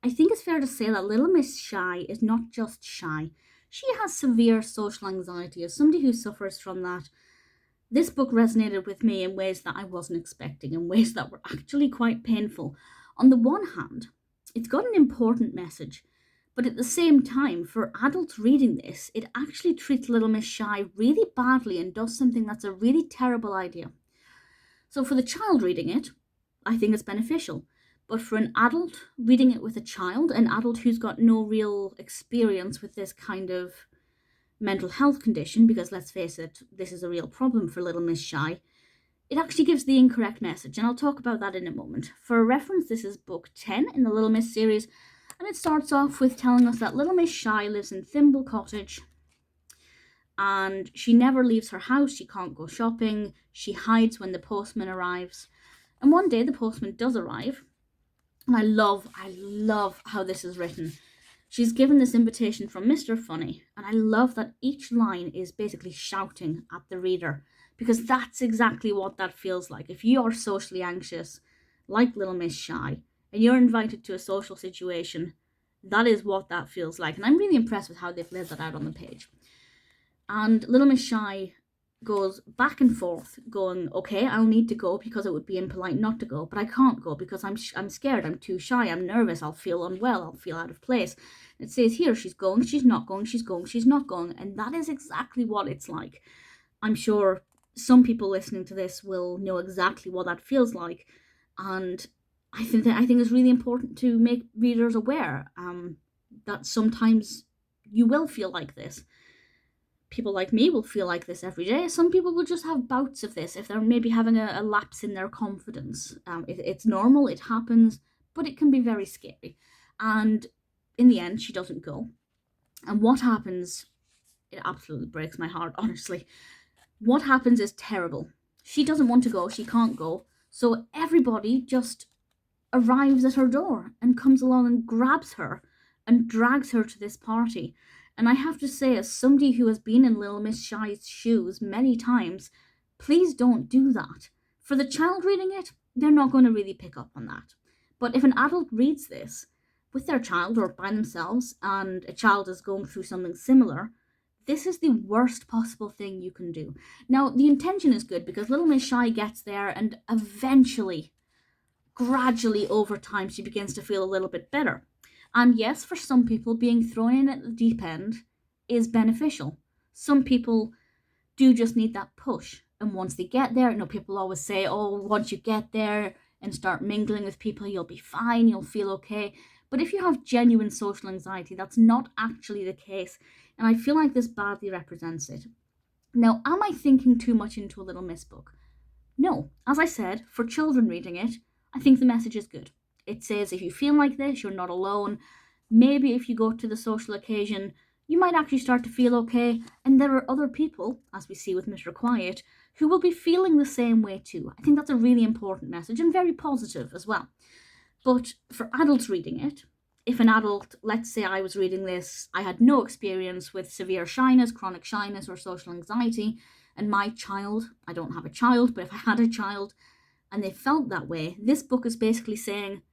I think it's fair to say that Little Miss Shy is not just shy. She has severe social anxiety. As somebody who suffers from that, this book resonated with me in ways that I wasn't expecting, in ways that were actually quite painful. On the one hand, it's got an important message, but at the same time, for adults reading this, it actually treats Little Miss Shy really badly and does something that's a really terrible idea. So for the child reading it, I think it's beneficial. But for an adult reading it with a child, an adult who's got no real experience with this kind of mental health condition, because let's face it, this is a real problem for Little Miss Shy, it actually gives the incorrect message, and I'll talk about that in a moment. For reference, this is book 10 in the Little Miss series, and it starts off with telling us that Little Miss Shy lives in Thimble Cottage, and she never leaves her house, she can't go shopping, she hides when the postman arrives. And one day the postman does arrive, and I love how this is written. She's given this invitation from Mr. Funny, and I love that each line is basically shouting at the reader, because that's exactly what that feels like. If you are socially anxious, like Little Miss Shy, and you're invited to a social situation, that is what that feels like. And I'm really impressed with how they've laid that out on the page. And Little Miss Shy goes back and forth, going, okay, I'll need to go because it would be impolite not to go, but I can't go because I'm scared, I'm too shy, I'm nervous, I'll feel unwell, I'll feel out of place. It says here, she's going, she's not going, she's going, she's not going, and that is exactly what it's like. I'm sure some people listening to this will know exactly what that feels like, and I think it's really important to make readers aware that sometimes you will feel like this. People like me will feel like this every day. Some people will just have bouts of this if they're maybe having a lapse in their confidence. It's normal, it happens, but it can be very scary. And in the end, she doesn't go. And what happens, it absolutely breaks my heart, honestly. What happens is terrible. She doesn't want to go, she can't go. So everybody just arrives at her door and comes along and grabs her and drags her to this party. And I have to say, as somebody who has been in Little Miss Shy's shoes many times, please don't do that. For the child reading it, they're not going to really pick up on that. But if an adult reads this with their child or by themselves, and a child is going through something similar, this is the worst possible thing you can do. Now, the intention is good because Little Miss Shy gets there and eventually, gradually over time, she begins to feel a little bit better. And yes, for some people, being thrown in at the deep end is beneficial. Some people do just need that push. And once they get there, people always say, oh, once you get there and start mingling with people, you'll be fine, you'll feel okay. But if you have genuine social anxiety, that's not actually the case. And I feel like this badly represents it. Now, am I thinking too much into a Little Miss book? No. As I said, for children reading it, I think the message is good. It says if you feel like this, you're not alone. Maybe if you go to the social occasion, you might actually start to feel okay, and there are other people, as we see with Mr. Quiet, who will be feeling the same way too. I think that's a really important message and very positive as well. But for adults reading it, if an adult, let's say I was reading this, I had no experience with severe shyness, chronic shyness, or social anxiety, and my child, I don't have a child, but if I had a child and they felt that way, this book is basically saying,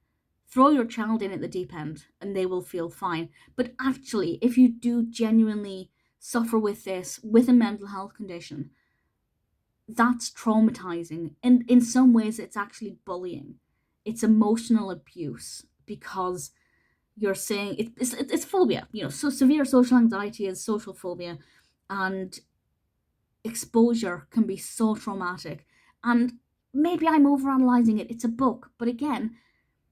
throw your child in at the deep end and they will feel fine. But actually, if you do genuinely suffer with this, with a mental health condition, that's traumatizing. And in some ways, it's actually bullying. It's emotional abuse because you're saying it's phobia. So severe social anxiety is social phobia, and exposure can be so traumatic. And maybe I'm overanalyzing it. It's a book, but again,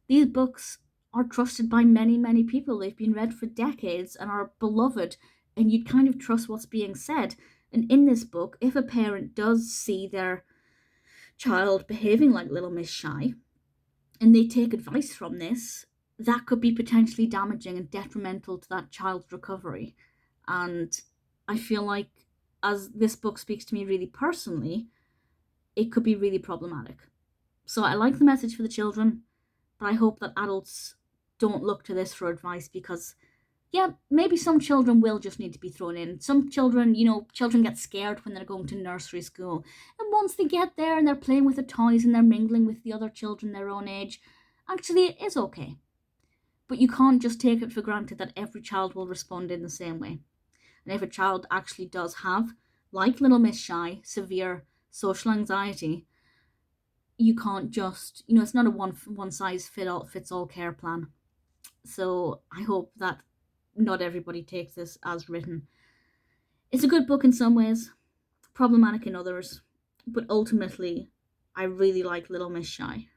these books are trusted by many, many people. They've been read for decades and are beloved, and you'd kind of trust what's being said. And in this book, if a parent does see their child behaving like Little Miss Shy and they take advice from this, that could be potentially damaging and detrimental to that child's recovery. And I feel like, as this book speaks to me really personally, it could be really problematic. So I like the message for the children, but I hope that adults don't look to this for advice because, yeah, maybe some children will just need to be thrown in. Some children, children get scared when they're going to nursery school. And once they get there and they're playing with the toys and they're mingling with the other children their own age, actually it is okay. But you can't just take it for granted that every child will respond in the same way. And if a child actually does have, like Little Miss Shy, severe social anxiety, you can't just, it's not a one size fits all care plan. So I hope that not everybody takes this as written. It's a good book in some ways, problematic in others, but ultimately, I really like Little Miss Shy.